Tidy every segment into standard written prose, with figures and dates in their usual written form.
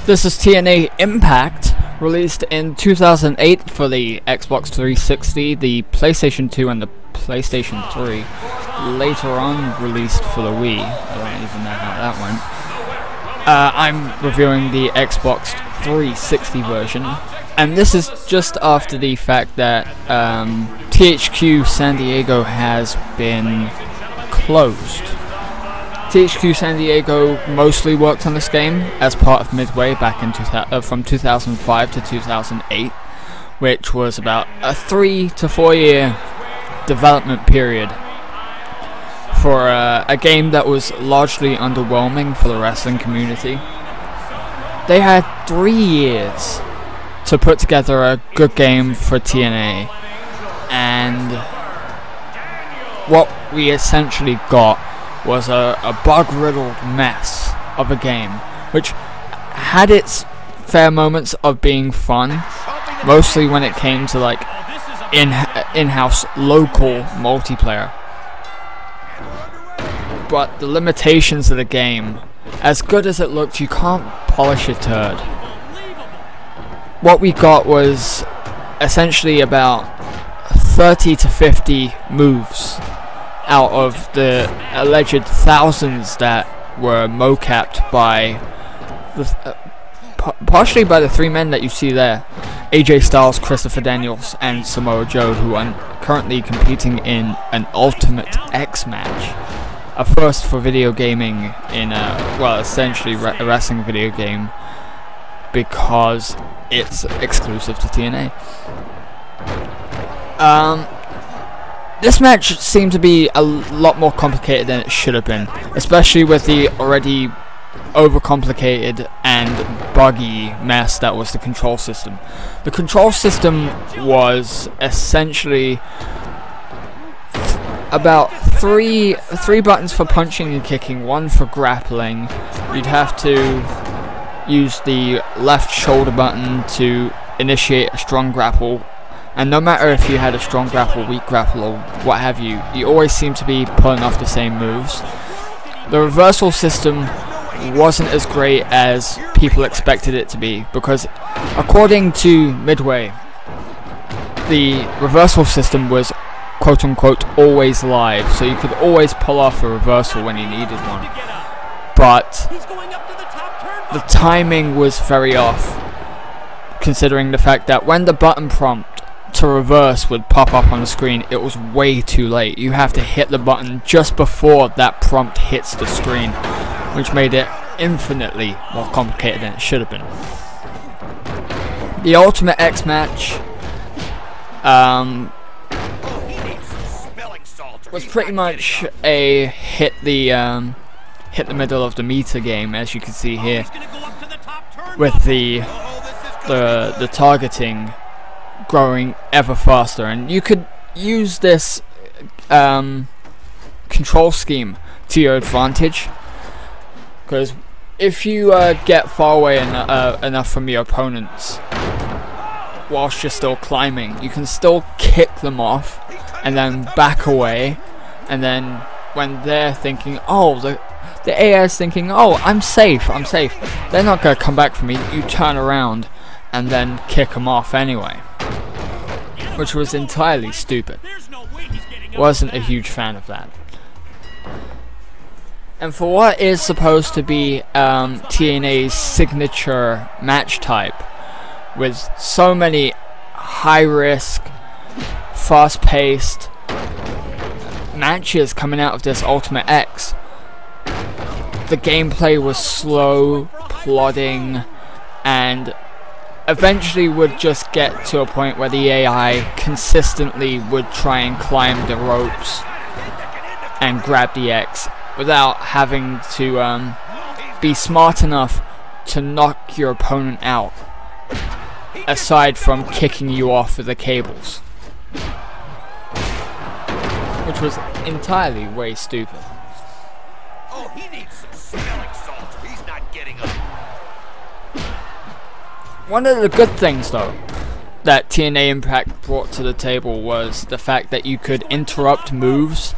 This is TNA Impact, released in 2008 for the Xbox 360, the PlayStation 2 and the PlayStation 3. Later on released for the Wii. I don't even know how that went. I'm reviewing the Xbox 360 version, and this is just after the fact that THQ San Diego has been closed. THQ San Diego mostly worked on this game as part of Midway back in from 2005 to 2008, which was about a 3 to 4 year development period for a game that was largely underwhelming for the wrestling community. They had 3 years to put together a good game for TNA, and what we essentially got was a bug-riddled mess of a game, which had its fair moments of being fun, mostly when it came to like in-house local multiplayer. But the limitations of the game, as good as it looked, you can't polish a turd. What we got was essentially about 30 to 50 moves out of the alleged thousands that were mocapped by partially by the 3 men that you see there: AJ Styles, Christopher Daniels, and Samoa Joe, who are currently competing in an Ultimate X match, a first for video gaming in well, essentially a wrestling video game, because it's exclusive to TNA. This match seemed to be a lot more complicated than it should have been, especially with the already overcomplicated and buggy mess that was the control system. The control system was essentially about three buttons for punching and kicking, 1 for grappling. You'd have to use the left shoulder button to initiate a strong grapple. And no matter if you had a strong grapple, weak grapple, or what have you, you always seem to be pulling off the same moves. The reversal system wasn't as great as people expected it to be, because according to Midway, the reversal system was quote-unquote always live, so you could always pull off a reversal when you needed one. But the timing was very off, considering the fact that when the button prompt to reverse would pop up on the screen, it was way too late. You have to hit the button just before that prompt hits the screen, which made it infinitely more complicated than it should have been. The Ultimate X match was pretty much a hit the middle of the meter game, as you can see here, with the targeting growing ever faster, and you could use this control scheme to your advantage, because if you get far away enough from your opponents whilst you're still climbing, you can still kick them off and then back away, and then when they're thinking, oh, the AI is thinking, oh, I'm safe, they're not going to come back for me, you turn around and then kick them off anyway, which was entirely stupid. Wasn't a huge fan of that. And for what is supposed to be TNA's signature match type, with so many high-risk, fast-paced matches coming out of this Ultimate X, the gameplay was slow, plodding, and eventually would just get to a point where the AI consistently would try and climb the ropes and grab the X without having to be smart enough to knock your opponent out, aside from kicking you off of the cables, which was entirely way stupid. Oh, he needs some smelling salts. He's not getting up. One of the good things, though, that TNA Impact brought to the table was the fact that you could interrupt moves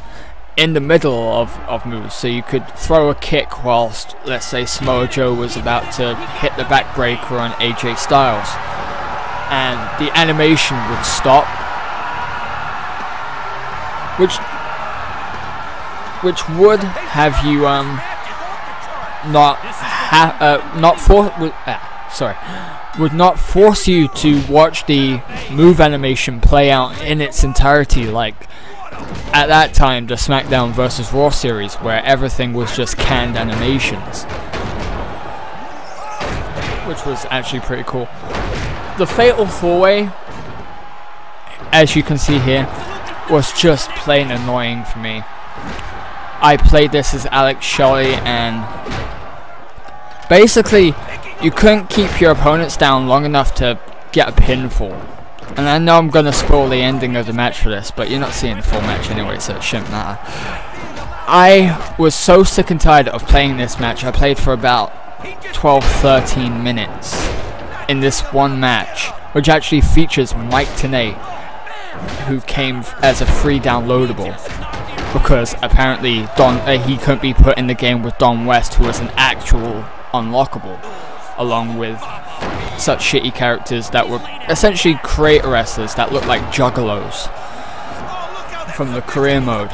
in the middle of moves, so you could throw a kick whilst, let's say, Samoa Joe was about to hit the backbreaker on AJ Styles, and the animation would stop, which would have you would not force you to watch the move animation play out in its entirety, like at that time the SmackDown vs. Raw series, where everything was just canned animations, which was actually pretty cool. The Fatal 4-Way, as you can see here, was just plain annoying for me. I played this as Alex Shelley, and basically you couldn't keep your opponents down long enough to get a pinfall. And I know I'm gonna spoil the ending of the match for this, but you're not seeing the full match anyway, so it shouldn't matter. I was so sick and tired of playing this match. I played for about 12-13 minutes in this one match, which actually features Mike Tenay, who came as a free downloadable, because apparently he couldn't be put in the game with Don West, who was an actual unlockable, along with such shitty characters that were essentially creator wrestlers that looked like juggalos from the career mode,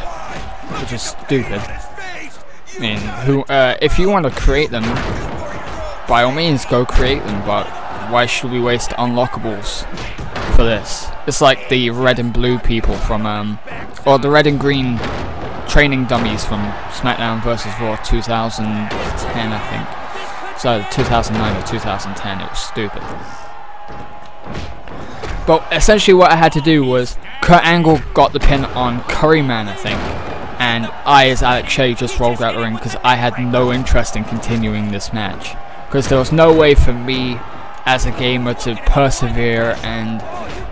which is stupid. I mean, if you want to create them, by all means go create them, but why should we waste unlockables for this? It's like the red and blue people from or the red and green training dummies from SmackDown vs. Raw 2010, I think. So 2009 or 2010, it was stupid. But essentially what I had to do was, Kurt Angle got the pin on Curryman, I think, and I as Alex Shea just rolled out the ring because I had no interest in continuing this match. Because there was no way for me as a gamer to persevere and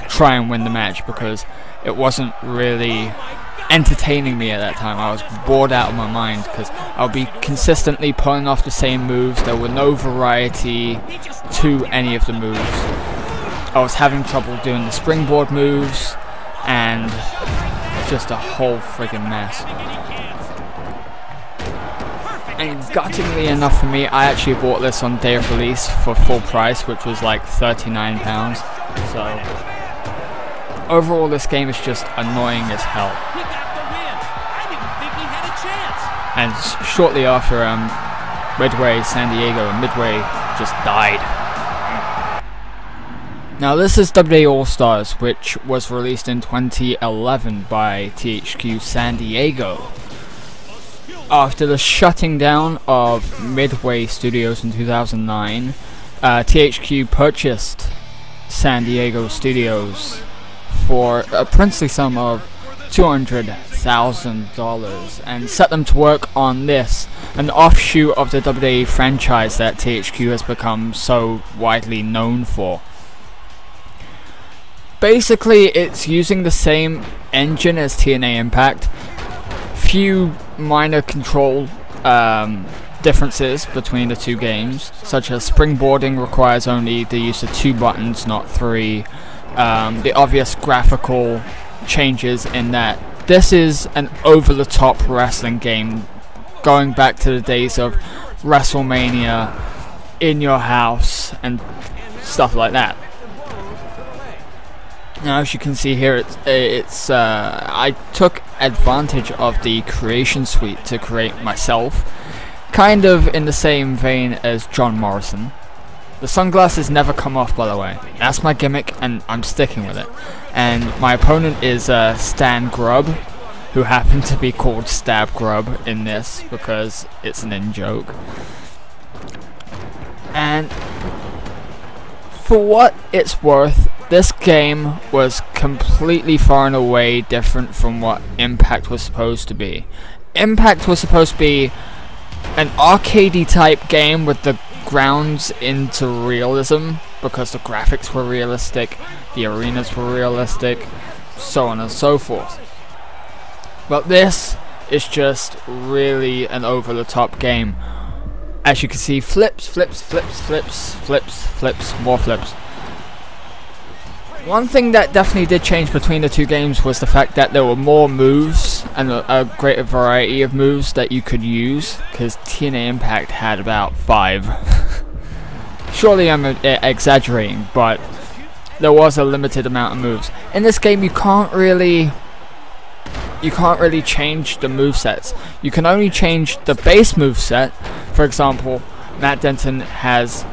try and win the match, because it wasn't really entertaining me at that time. I was bored out of my mind because I'll be consistently pulling off the same moves. There were no variety to any of the moves. I was having trouble doing the springboard moves, and just a whole friggin' mess. And guttingly enough for me, I actually bought this on day of release for full price, which was like £39. So overall, this game is just annoying as hell. And shortly after, Midway, San Diego, and Midway just died. Now this is WWE All-Stars, which was released in 2011 by THQ San Diego. After the shutting down of Midway Studios in 2009, THQ purchased San Diego Studios for a princely sum of $200,000 and set them to work on this, an offshoot of the WWE franchise that THQ has become so widely known for. Basically, it's using the same engine as TNA Impact. Few minor control differences between the two games, such as springboarding requires only the use of 2 buttons, not 3. The obvious graphical changes in that this is an over-the-top wrestling game, going back to the days of WrestleMania, In Your House, and stuff like that. Now, as you can see here, I took advantage of the creation suite to create myself, kind of in the same vein as John Morrison. The sunglasses never come off, by the way. That's my gimmick, and I'm sticking with it. And my opponent is Stan Grubb, who happened to be called Stab Grubb in this because it's an in-joke. And for what it's worth, this game was completely far and away different from what Impact was supposed to be. Impact was supposed to be an arcadey type game with the grounds into realism, because the graphics were realistic, the arenas were realistic, so on and so forth. But this is just really an over-the-top game. As you can see, flips, flips, flips, flips, flips, flips, more flips. One thing that definitely did change between the two games was the fact that there were more moves and a greater variety of moves that you could use, because TNA Impact had about 5. Surely I'm exaggerating, but there was a limited amount of moves. In this game, you can't really change the movesets. You can only change the base moveset. For example, Matt Denton has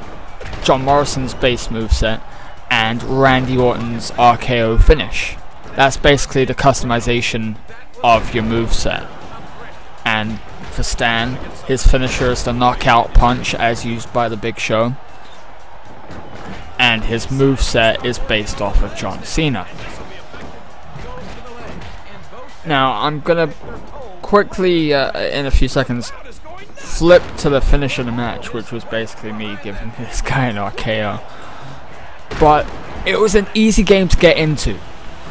John Morrison's base moveset and Randy Orton's RKO finish. That's basically the customization of your moveset. And for Stan, his finisher is the knockout punch as used by the Big Show. And his moveset is based off of John Cena. Now, I'm gonna quickly, in a few seconds, flip to the finish of the match, which was basically me giving this guy an RKO. But it was an easy game to get into.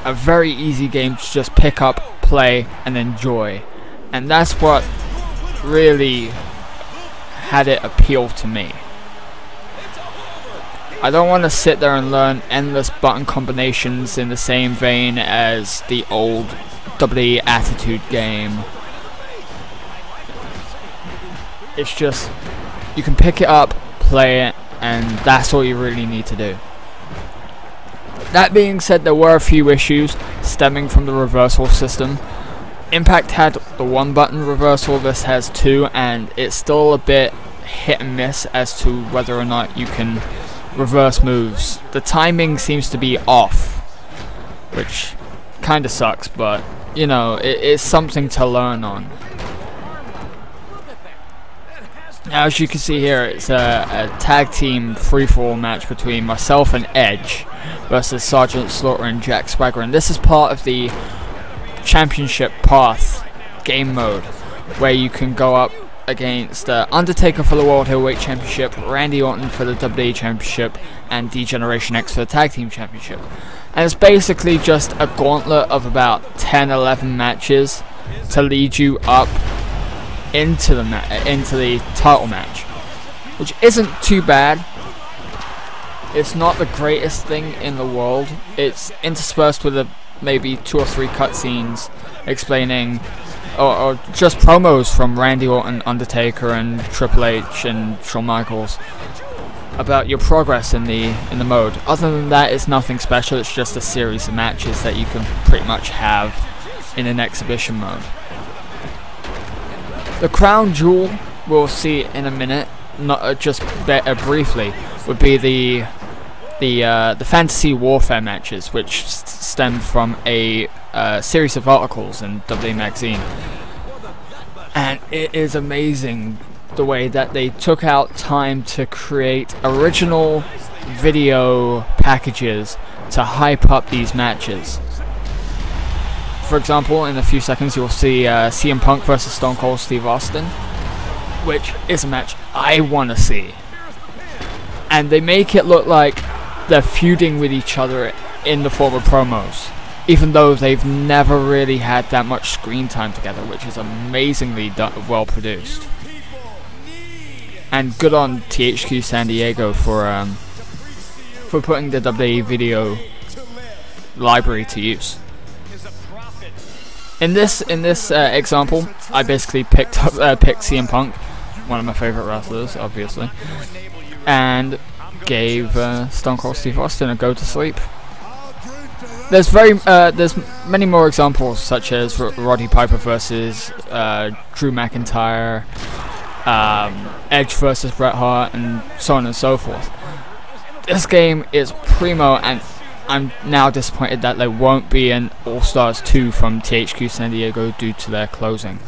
A very easy game to just pick up, play, and enjoy. And that's what really had it appeal to me. I don't want to sit there and learn endless button combinations in the same vein as the old WWE Attitude game. It's just, you can pick it up, play it, and that's all you really need to do. That being said, there were a few issues stemming from the reversal system. Impact had the 1 button reversal, this has 2, and it's still a bit hit and miss as to whether or not you can reverse moves. The timing seems to be off, which kinda sucks, but you know, it's something to learn on. Now, as you can see here, it's a tag team free-for-all match between myself and Edge versus Sergeant Slaughter and Jack Swagger, and this is part of the Championship Path game mode, where you can go up against Undertaker for the World Heavyweight Championship, Randy Orton for the WWE Championship, and D-Generation X for the Tag Team Championship. And it's basically just a gauntlet of about 10-11 matches to lead you up into the title match, which isn't too bad. It's not the greatest thing in the world. It's interspersed with maybe 2 or 3 cutscenes explaining, or just promos from Randy Orton, Undertaker, and Triple H and Shawn Michaels about your progress in the mode. Other than that, it's nothing special. It's just a series of matches that you can pretty much have in an exhibition mode. The crown jewel we'll see in a minute, not just briefly, would be the fantasy warfare matches, which stemmed from a series of articles in WWE Magazine. And it is amazing the way that they took out time to create original video packages to hype up these matches. For example, in a few seconds you'll see CM Punk versus Stone Cold Steve Austin, which is a match I want to see. And they make it look like they're feuding with each other in the form of promos, even though they've never really had that much screen time together, which is amazingly well produced. And good on THQ San Diego for putting the WWE video library to use. In this example, I basically picked CM Punk, one of my favorite wrestlers, obviously, and gave Stone Cold Steve Austin a go to sleep. There's many more examples, such as Roddy Piper versus Drew McIntyre, Edge versus Bret Hart, and so on and so forth. This game is primo, and I'm now disappointed that there won't be an All Stars 2 from THQ San Diego due to their closing.